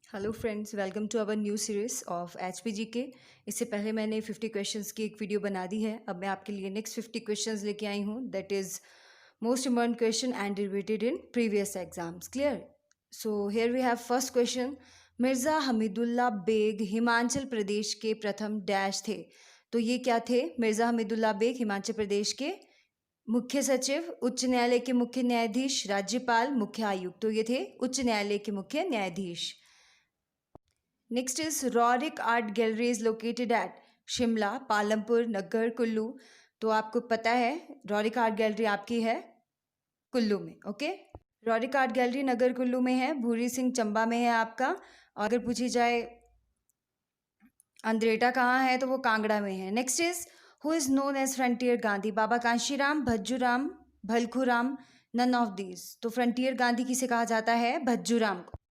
Hello friends, welcome to our new series of HPGK। इससे पहले मैंने 50 क्वेश्चंस की एक वीडियो बना दी है। अब मैं आपके लिए नेक्स्ट 50 क्वेश्चंस लेके आई हूँ। That is most important question and related in previous exams. Clear? So here we have first question. Mirza Hamidullah Beg Himachal Pradesh के प्रथम डैश थे। तो ये क्या थे? मिर्ज़ा हमीदुल्ला बेग हिमाचल प्रदेश के मुख्य सचिव, उच्च न्यायालय के मुख्य न्यायाधीश, राज्यपाल, मुख्य आयुक्त। तो ये थे उच्च न्यायालय के मुख्य न्यायाधीश। Next is Rorick Art Gallery is located at Shimla, Palampur, Naggar, Kullu. तो आपको पता है रॉरिक आर्ट गैलरी आपकी है कुल्लू में। ओके, रॉरिक आर्ट गैलरी नगर कुल्लू में है। भूरी सिंह चंबा में है आपका। और अगर पूछी जाए अंद्रेटा कहाँ है तो वो कांगड़ा में है। Next is who is known as frontier Gandhi? Baba Kanshiram, Bhajjuram, Bhalkhuram, none of these. तो फ्रंटियर गांधी किसे कहा जाता है? भज्जूराम को।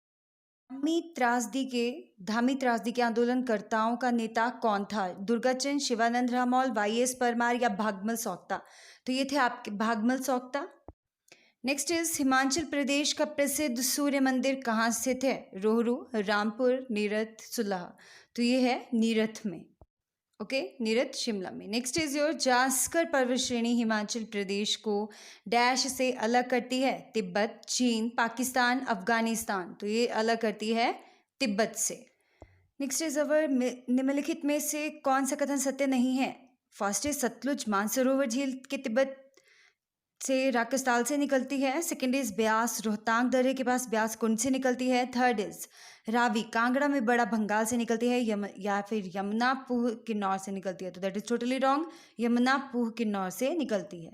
धामी त्रासदी के आंदोलनकर्ताओं का नेता कौन था? दुर्गाचंद, शिवानंद रामौल, YS परमार या भागमल सौक्ता? तो ये थे आपके भागमल सौक्ता। नेक्स्ट इज हिमाचल प्रदेश का प्रसिद्ध सूर्य मंदिर कहाँ स्थित है? रोहरू, रामपुर, नीरथ, सुलह। तो ये है नीरथ में। ओके, नीरथ शिमला में। नेक्स्ट इज योर जास्कर पर्वत श्रेणी हिमाचल प्रदेश को डैश से अलग करती है? तिब्बत, चीन, पाकिस्तान, अफगानिस्तान। तो ये अलग करती है तिब्बत से। नेक्स्ट इज अवर निम्नलिखित में से कौन सा कथन सत्य नहीं है? फर्स्ट इज सतलुज मानसरोवर झील के तिब्बत से राकस्ताल से निकलती है। सेकेंड इज ब्यास रोहतांग दर्रे के पास ब्यास कुंड से निकलती है। थर्ड इज रावी कांगड़ा में बड़ा भंगाल से निकलती है या फिर यमुना पूह किन्नौर से निकलती है। तो that is totally wrong. Yamuna Pooh Kinnaur से निकलती है।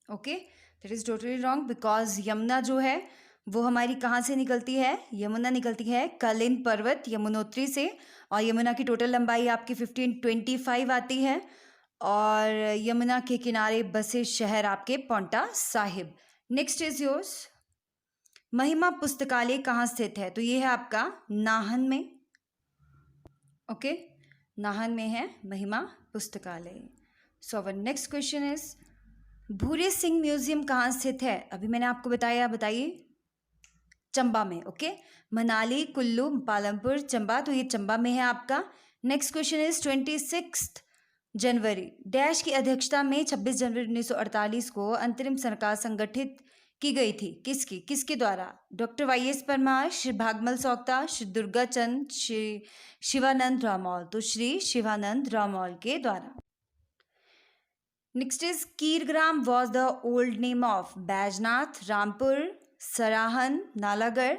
Okay, that is totally wrong because Yamuna जो है वो हमारी कहाँ से निकलती है? यमुना निकलती है कलिंद पर्वत यमुनोत्री से। और यमुना की टोटल लंबाई आपकी 1525 आती है। और यमुना के किनारे बसे शहर आपके Paonta Sahib. Next is yours महिमा पुस्तकालय कहाँ स्थित है? तो ये है आपका नाहन में। ओके, नाहन में है महिमा पुस्तकालय। सो अवर नेक्स्ट क्वेश्चन इज भूरे सिंह म्यूजियम कहाँ स्थित है? अभी मैंने आपको बताया, बताइए। चंबा में। ओके, मनाली, कुल्लू, पालमपुर, चंबा। तो ये चंबा में है आपका। Next question is 26 January dash की अध्यक्षता में 26 जनवरी 1948 को अंतरिम सरकार संगठित की गई थी। किसके द्वारा? Doctor YS Parmar, Shri Bhagmal Saukta, Shri Durgachand, Shri Shivanand Ramaul. तो श्री शिवानंद रामौल के द्वारा। Next is Kirgram was the old name of Baijnath, Rampur, Sarahan, Nalagarh.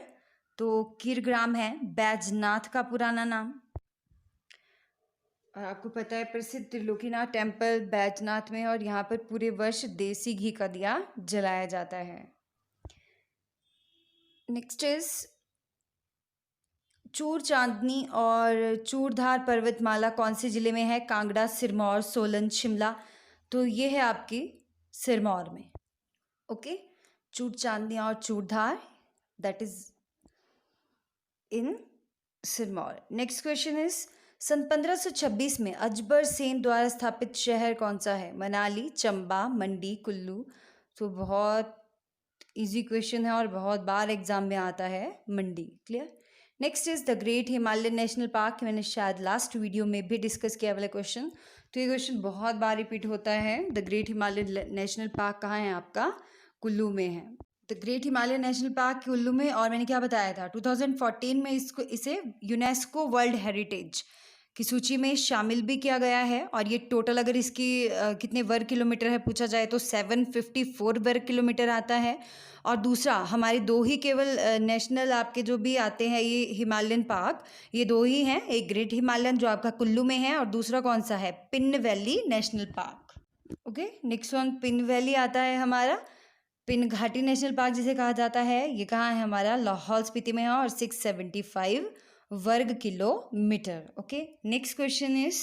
तो कीरग्राम है बैजनाथ का पुराना नाम। और आपको पता है प्रसिद्ध त्रिलोकीनाथ टेम्पल बैजनाथ में, और यहाँ पर पूरे वर्ष देसी घी का दिया जलाया जाता है। नेक्स्ट इज चूर चांदनी और चूरधार पर्वतमाला कौन से जिले में है? कांगड़ा, सिरमौर, सोलन, शिमला। तो ये है आपकी सिरमौर में। ओके, चूर चांदनी और Churdhar that is in Sirmaur. Next question is सन 1526 में अजबर सेन द्वारा स्थापित शहर कौन सा है? मनाली, चंबा, मंडी, कुल्लू। तो बहुत इजी क्वेश्चन है और बहुत बार एग्जाम में आता है Mandi. Clear? Next is the great Himalayan national park. मैंने शायद लास्ट वीडियो में भी डिस्कस किया वाला क्वेश्चन। तो ये क्वेश्चन बहुत बार रिपीट होता है। The great Himalayan national park कहाँ है आपका? कुल्लू में है। The great Himalayan national park Kullu में। और मैंने क्या बताया था 2014 में इसे यूनेस्को वर्ल्ड हेरिटेज की सूची में शामिल भी किया गया है। और ये टोटल अगर इसकी कितने वर्ग किलोमीटर है पूछा जाए तो 754 वर्ग किलोमीटर आता है। और दूसरा हमारे दो ही केवल नेशनल आपके जो भी आते हैं ये हिमालयन पार्क, ये दो ही हैं। एक ग्रेट हिमालयन जो आपका कुल्लू में है और दूसरा कौन सा है? Pin valley national park. Okay, next one pin valley आता है हमारा। पिन घाटी नेशनल पार्क जिसे कहा जाता है ये कहाँ है? हमारा लाहौल स्पीति में है और 675 वर्ग kilometre. Okay, next question is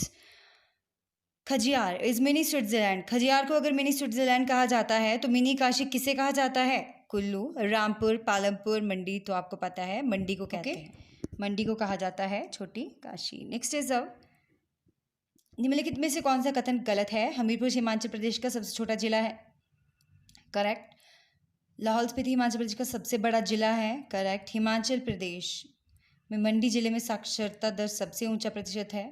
Khajjiar is mini Switzerland. Khajjiar को अगर मिनी स्विट्जरलैंड कहा जाता है तो मिनी काशी किसे कहा जाता है? कुल्लू, रामपुर, पालमपुर, मंडी। तो आपको पता है मंडी को कहते हैं। मंडी को कहा जाता है छोटी काशी। नेक्स्ट इज अब निम्नलिखित में से कौन सा कथन गलत है? हमीरपुर हिमाचल प्रदेश का सबसे छोटा जिला है। करेक्ट। लाहौल स्पीति हिमाचल प्रदेश का सबसे बड़ा जिला है। करेक्ट। हिमाचल प्रदेश में मंडी जिले में साक्षरता दर सबसे ऊंचा प्रतिशत है,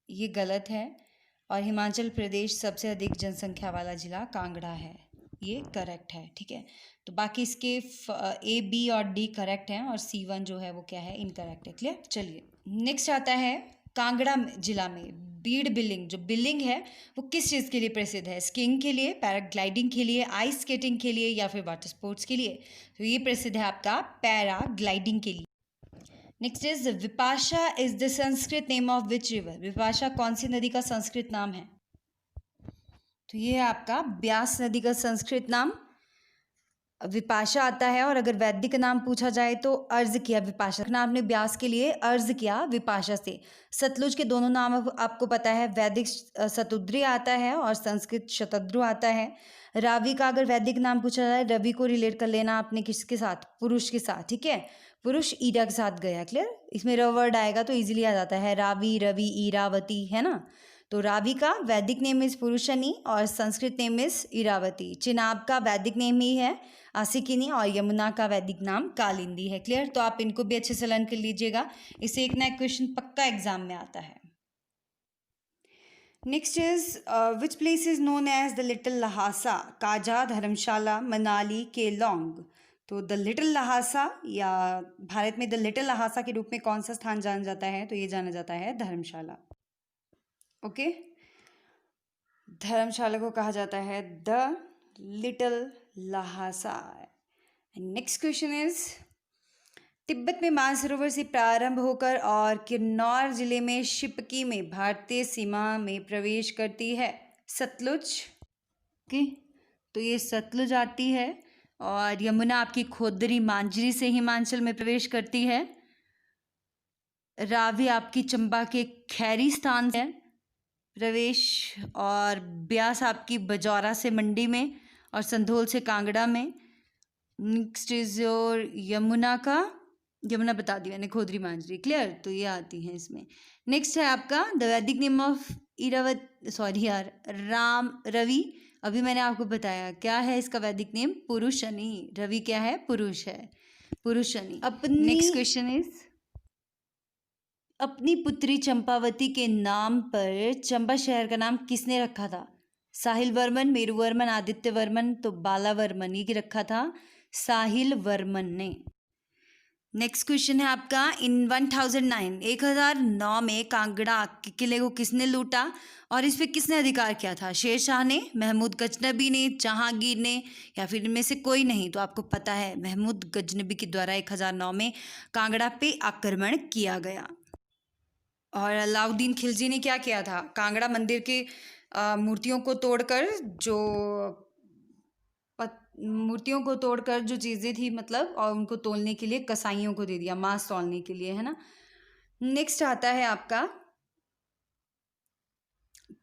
ये गलत है। और हिमाचल प्रदेश सबसे अधिक जनसंख्या वाला जिला कांगड़ा है, ये करेक्ट है। ठीक है, तो बाकी इसके ए, बी और डी करेक्ट हैं और C1 जो है वो क्या है, इनकरेक्ट है। क्लियर। चलिए नेक्स्ट आता है कांगड़ा जिला में बीड़ बिलिंग, जो बिलिंग है वो किस चीज़ के लिए प्रसिद्ध है? स्कीइंग के लिए, पैराग्लाइडिंग के लिए, आइस स्केटिंग के लिए या फिर वाटर स्पोर्ट्स के लिए? तो ये प्रसिद्ध है आपका पैराग्लाइडिंग के लिए। Next is Vipasha is the Sanskrit name of which river? Vipasha कौन सी नदी का संस्कृत नाम है? तो ये है आपका ब्यास नदी का संस्कृत नाम विपाशा आता है। और अगर वैदिक नाम पूछा जाए तो अर्ज किया विपाशा, आपने ब्यास के लिए अर्ज किया विपाशा से। सतलुज के दोनों नाम आपको पता है, वैदिक शतुद्री आता है और संस्कृत शतद्रु आता है। रावी का अगर वैदिक नाम पूछा जाए, रवि को रिलेट कर लेना आपने किसके साथ? पुरुष के साथ। ठीक है, पुरुष ईरा के साथ गया। क्लियर, इसमें र वर्ड आएगा तो इजीली आ जाता है, रावी, रवि, ईरावती, है ना। तो रावी का वैदिक नेम इज पुरुषनी और संस्कृत नेम इज ईरावती। चिनाब का वैदिक नेम ही है आसिकिनी और यमुना का वैदिक नाम कालिंदी है। क्लियर, तो आप इनको भी अच्छे से लर्न कर लीजिएगा, इससे एक ना एक क्वेश्चन पक्का एग्जाम में आता है। Next is which place is known as the little Lhasa? Kaza, Dharamshala, Manali, Keylong. तो द लिटिल लहासा या भारत में द लिटिल लहासा के रूप में कौन सा स्थान जाना जाता है? तो ये जाना जाता है धर्मशाला। ओके, धर्मशाला को कहा जाता है the little Lhasa. Next question is Tibet में मानसरोवर से प्रारंभ होकर और किन्नौर जिले में शिपकी में भारतीय सीमा में प्रवेश करती है सतलुज। ओके, तो ये सतलुज आती है। और यमुना आपकी खोदरी मांजरी से हिमाचल में प्रवेश करती है। रावी आपकी चंबा के खैरी स्थान से प्रवेश, और ब्यास आपकी बजौरा से मंडी में और संधोल से कांगड़ा में। नेक्स्ट इज योर यमुना बता दिया मैंने, खोदरी मांजरी। क्लियर, तो ये आती है इसमें। नेक्स्ट है आपका द वैदिक नेम ऑफ रवि। अभी मैंने आपको बताया क्या है इसका वैदिक नेम, पुरुषनी। रवि क्या है? पुरुष है, पुरुषनी। नेक्स्ट क्वेश्चन इज अपनी पुत्री चंपावती के नाम पर चंबा शहर का नाम किसने रखा था? साहिल वर्मन, मेरू वर्मन, आदित्य वर्मन, तो बाला वर्मन ये रखा था साहिल वर्मन ने। नेक्स्ट क्वेश्चन है आपका इन 1009 में कांगड़ा के किले को किसने लूटा और इस पे किसने अधिकार किया था? शेर शाह ने, महमूद गजनबी ने, जहांगीर ने या फिर इनमें से कोई नहीं? तो आपको पता है महमूद गजनबी के द्वारा 1009 में कांगड़ा पे आक्रमण किया गया। और अलाउद्दीन खिलजी ने क्या किया था? कांगड़ा मंदिर की मूर्तियों को तोड़कर जो चीज़ें थी मतलब, और उनको तोलने के लिए कसाईयों को दे दिया, मांस तोलने के लिए, है ना। नेक्स्ट आता है आपका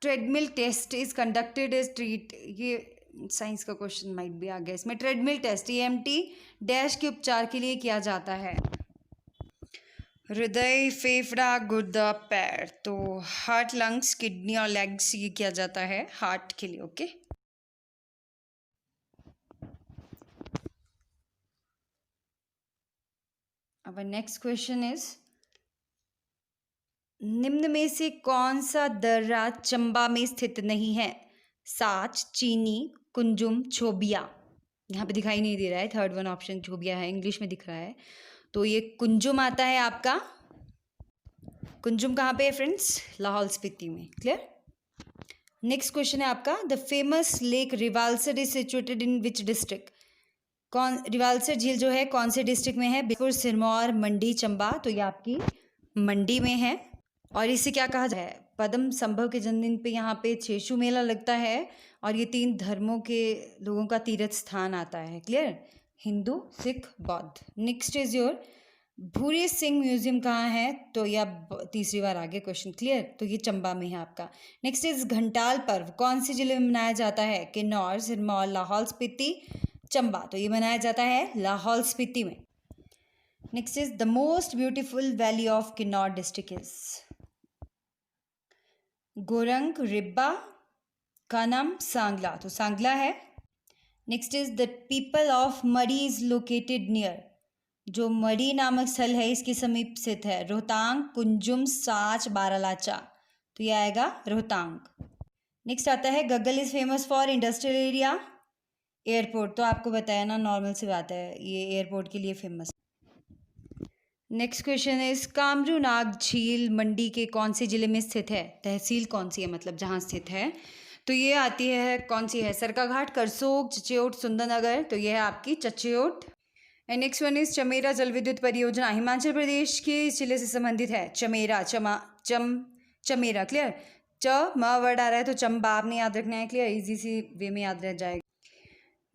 treadmill test is conducted as treat. ये साइंस का क्वेश्चन माइट भी आ गया इसमें। ट्रेडमिल टेस्ट EMT डैश के उपचार के लिए किया जाता है? हृदय, फेफड़ा, गुर्दा, पैर। तो हार्ट, लंग्स, किडनी और लेग्स ये किया जाता है हार्ट के लिए। ओके, अब नेक्स्ट क्वेश्चन इज निम्न में से कौन सा दर्रा चंबा में स्थित नहीं है? साच, चीनी, कुंजुम, छोबिया। यहाँ पे दिखाई नहीं दे रहा है, थर्ड वन ऑप्शन छोबिया है, इंग्लिश में दिख रहा है। तो ये कुंजुम आता है आपका। कुंजुम कहाँ पे है फ्रेंड्स? लाहौल स्पीति में। क्लियर। नेक्स्ट क्वेश्चन है आपका the famous lake Rewalsar is situated in which district? Rewalsar झील जो है कौन से डिस्ट्रिक्ट में है? बिलासपुर, सिरमौर, मंडी, चंबा। तो ये आपकी मंडी में है। और इसे क्या कहा जाता है? पद्म संभव के जन्मदिन पे यहाँ पे छेशु मेला लगता है और ये 3 धर्मों के लोगों का तीर्थ स्थान आता है। क्लियर, हिंदू, सिख, बौद्ध। Next is your Bhuri Singh museum कहाँ है? तो यह तीसरी बार आगे क्वेश्चन। क्लियर, तो ये चंबा में है आपका। नेक्स्ट इज घंटाल पर्व कौन से जिले में मनाया जाता है? किन्नौर, सिरमौर, लाहौल स्पीति, चंबा। तो ये मनाया जाता है लाहौल स्पीति में। Next is the most beautiful valley of Kinnaur district is Gorang, Ribba, Kanam, Sangla. तो सांगला है। Next is the people of Murree is located near? जो मरी नामक स्थल है इसके समीप स्थित है? रोहतांग, कुंजुम, साच, बारालाचा। तो ये आएगा रोहतांग। नेक्स्ट आता है Gaggal is famous for industrial area, airport. तो आपको बताया ना, नॉर्मल सी बात है, ये एयरपोर्ट के लिए famous. Next question is Kamru Nag झील मंडी के कौन से जिले में स्थित है? तहसील कौन सी है, मतलब जहाँ स्थित है? तो ये आती है, कौन सी है? सरकाघाट, करसोग, चच्योट, सुंदरनगर। तो ये है आपकी Chachyot. And next one is Chamera जल विद्युत परियोजना हिमाचल प्रदेश के जिले से संबंधित है? चमेरा, चमेरा। क्लियर? म वर्ड आ रहा है तो चंबा आपने याद रखना है। क्लियर? इजी सी वे में याद रह जाएगा।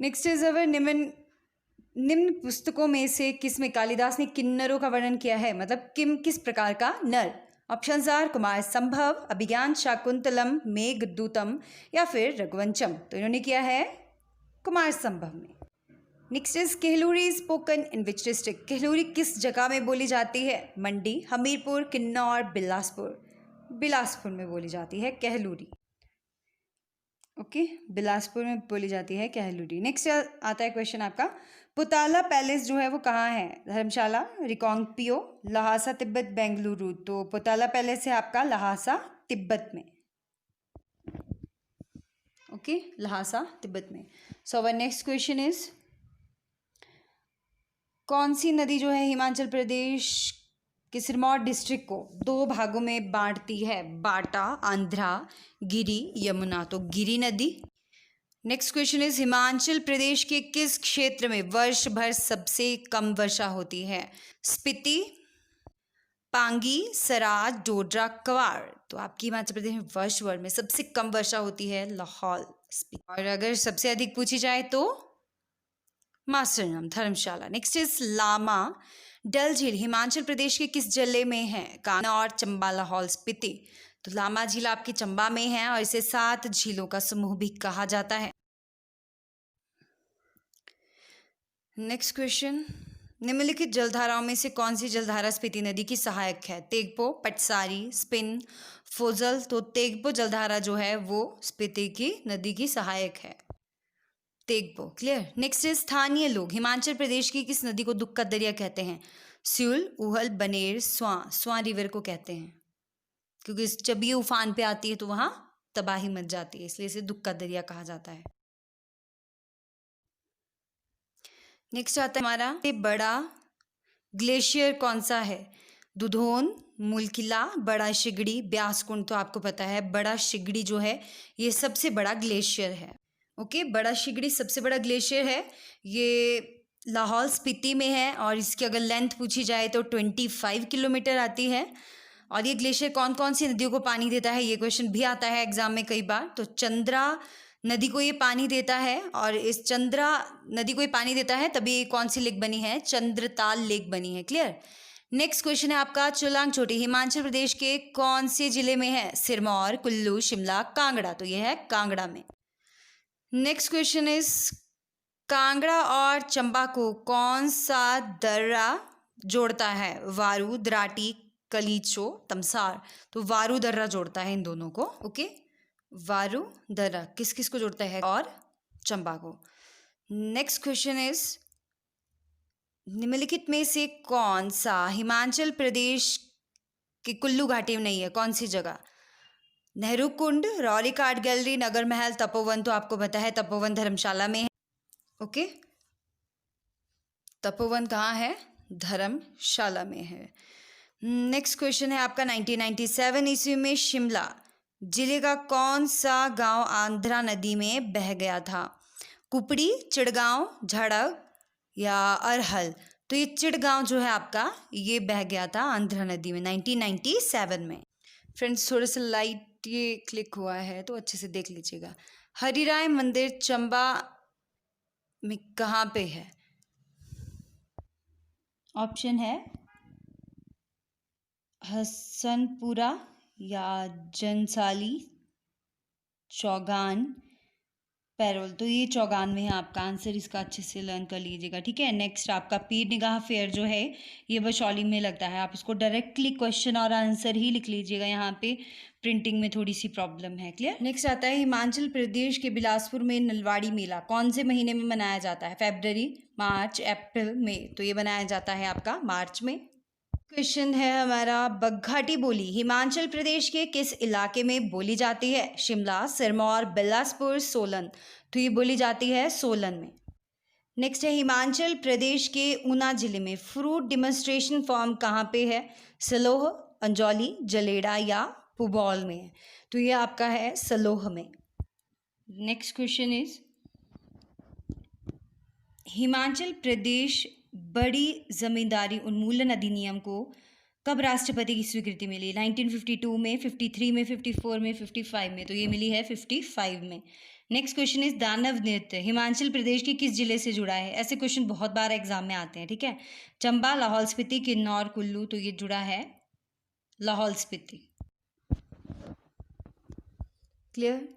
नेक्स्ट इज अवर निम्न पुस्तकों में से किस में कालिदास ने किन्नरों का वर्णन किया है? मतलब किस प्रकार का नर? ऑप्शन आर कुमार संभव, अभिज्ञान शाकुंतलम, मेघदूतम या फिर रघुवंशम। तो इन्होंने किया है कुमार संभव में। Next is Kehluri spoken in which district? Kehluri किस जगह में बोली जाती है? मंडी, हमीरपुर, किन्नौर, बिलासपुर। बिलासपुर में बोली जाती है केहलूरी। ओके, बिलासपुर में बोली जाती है केहलूरी। नेक्स्ट आता है क्वेश्चन आपका, पुताला पैलेस जो है वो कहाँ है? धर्मशाला, रिकांगपियो, लहासा, तिब्बत, बेंगलुरु। तो पुताला पैलेस है आपका लहासा, तिब्बत में। ओके, लहासा, तिब्बत में। सो अवर नेक्स्ट क्वेश्चन इज कौन सी नदी जो है हिमाचल प्रदेश के सिरमौर डिस्ट्रिक्ट को दो भागों में बांटती है? बाटा, आंध्रा, गिरी, यमुना। तो गिरी नदी। Next question is Himachal Pradesh के किस क्षेत्र में वर्ष भर सबसे कम वर्षा होती है? स्पीति, पांगी, सराज, डोडरा, क्वार। तो आपकी हिमाचल प्रदेश में वर्ष भर में सबसे कम वर्षा होती है लाहौल स्पीति। और अगर सबसे अधिक पूछी जाए तो मास्टरनम, धर्मशाला। नेक्स्ट इज लामा डल झील हिमाचल प्रदेश के किस जिले में है? कान्हा और चंबा, लाहौल स्पीति। तो लामा झील आपकी चंबा में है और इसे 7 झीलों का समूह भी कहा जाता है। नेक्स्ट क्वेश्चन, निम्नलिखित जलधाराओं में से कौन सी जलधारा स्पीति नदी की सहायक है? तेगपो, पटसारी, स्पिन, फोजल। तो तेगपो जलधारा जो है वो स्पीति की नदी की सहायक है, तेगपो। क्लियर? नेक्स्ट इज स्थानीय लोग हिमाचल प्रदेश की किस नदी को दुख का दरिया कहते हैं? स्यूल, उहल, बनेर, स्वां रिवर को कहते हैं, क्योंकि जब ये उफान पे आती है तो वहां तबाही मच जाती है, इसलिए इसे दुख का दरिया कहा जाता है। नेक्स्ट आता है हमारा बड़ा ग्लेशियर कौन सा है? दुधोन, मूलकिला, बड़ा शिगड़ी, ब्यासकुंड। तो आपको पता है बड़ा शिगड़ी जो है ये सबसे बड़ा ग्लेशियर है। ओके, बड़ा शिगड़ी सबसे बड़ा ग्लेशियर है, ये लाहौल स्पीति में है और इसकी अगर लेंथ पूछी जाए तो 25 किलोमीटर आती है। और ये ग्लेशियर कौन कौन सी नदियों को पानी देता है, ये क्वेश्चन भी आता है एग्जाम में कई बार। तो चंद्रा नदी को ये पानी देता है, और इस चंद्रा नदी को ये पानी देता है तभी ये कौन सी लेक बनी है? चंद्रताल लेक बनी है। क्लियर? नेक्स्ट क्वेश्चन है आपका चोलांग छोटी हिमाचल प्रदेश के कौन से जिले में है? सिरमौर, कुल्लू, शिमला, कांगड़ा। तो ये है कांगड़ा में। नेक्स्ट क्वेश्चन इज कांगड़ा और चंबा को कौन सा दर्रा जोड़ता है? वारू, द्राटी, कलीचो, तमसार। तो वारू दर्रा जोड़ता है इन दोनों को। ओके, वारू दर्रा किस किस को जोड़ता है? और चंबा को। नेक्स्ट क्वेश्चन इज निम्नलिखित में से कौन सा हिमाचल प्रदेश की कुल्लू घाटी में नहीं है? कौन सी जगह? नेहरू कुंड, रॉलिक आर्ट गैलरी, नगर महल, तपोवन। तो आपको पता है तपोवन धर्मशाला में है। ओके, तपोवन कहाँ है? धर्मशाला में है। नेक्स्ट क्वेश्चन है आपका 1997 ईस्वी में शिमला जिले का कौन सा गांव आंध्रा नदी में बह गया था? कुपड़ी, चिड़गांव, झड़ग या अरहल। तो ये चिड़गांव जो है आपका ये बह गया था आंध्रा नदी में 1997 में। फ्रेंड्स थोड़ा सा लाइट ये क्लिक हुआ है तो अच्छे से देख लीजिएगा। हरिराय मंदिर चंबा में कहाँ पे है? ऑप्शन है हसनपुरा या जनसाली, चौगान पैरोल, तो ये 94 है आपका आंसर, इसका अच्छे से लर्न कर लीजिएगा, ठीक है। नेक्स्ट आपका पीर निगाह फेयर जो है ये बशौली में लगता है, आप इसको डायरेक्टली क्वेश्चन और आंसर ही लिख लीजिएगा, यहाँ पे प्रिंटिंग में थोड़ी सी प्रॉब्लम है। क्लियर। नेक्स्ट आता है हिमाचल प्रदेश के बिलासपुर में नलवाड़ी मेला कौन से महीने में मनाया जाता है? फरवरी, मार्च, अप्रैल, मई। तो ये बनाया जाता है आपका मार्च में। क्वेश्चन है हमारा, बघाटी बोली हिमाचल प्रदेश के किस इलाके में बोली जाती है? शिमला, सिरमौर, बिलासपुर, सोलन। तो ये बोली जाती है सोलन में। नेक्स्ट है हिमाचल प्रदेश के ऊना जिले में फ्रूट डिमॉन्स्ट्रेशन फार्म कहाँ पे है? सलोह, अंजौली, जलेड़ा या पुबौल में है? तो ये आपका है सलोह में। Next question is, Himachal Pradesh बड़ी जमींदारी उन्मूलन अधिनियम को कब राष्ट्रपति की स्वीकृति मिली? 1952 में, 53 में, 54 में, 55 में। तो ये मिली है 55 में। नेक्स्ट क्वेश्चन इज, दानव नृत्य हिमाचल प्रदेश के किस जिले से जुड़ा है? ऐसे क्वेश्चन बहुत बार एग्जाम में आते हैं, ठीक है। चंबा, लाहौल स्पीति, किन्नौर, कुल्लू। तो ये जुड़ा है लाहौल स्पीति। क्लियर।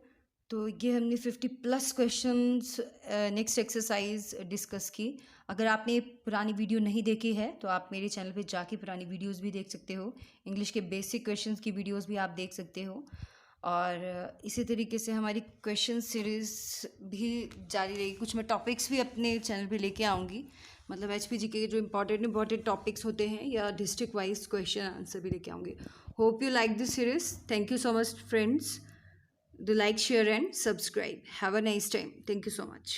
तो ये हमने 50+ क्वेश्चंस नेक्स्ट एक्सरसाइज डिस्कस की। अगर आपने पुरानी वीडियो नहीं देखी है तो आप मेरे चैनल पे जाके पुरानी वीडियोस भी देख सकते हो, इंग्लिश के बेसिक क्वेश्चंस की वीडियोस भी आप देख सकते हो। और इसी तरीके से हमारी क्वेश्चन सीरीज़ भी जारी रहेगी। कुछ मैं टॉपिक्स भी अपने चैनल पे लेके आऊँगी, मतलब HPG के जो इंपॉर्टेंट टॉपिक्स होते हैं या डिस्ट्रिक्ट वाइज क्वेश्चन आंसर भी लेके आऊँगी। Hope you like this series. Thank you so much friends. Do like, share and subscribe. Have a nice time. Thank you so much.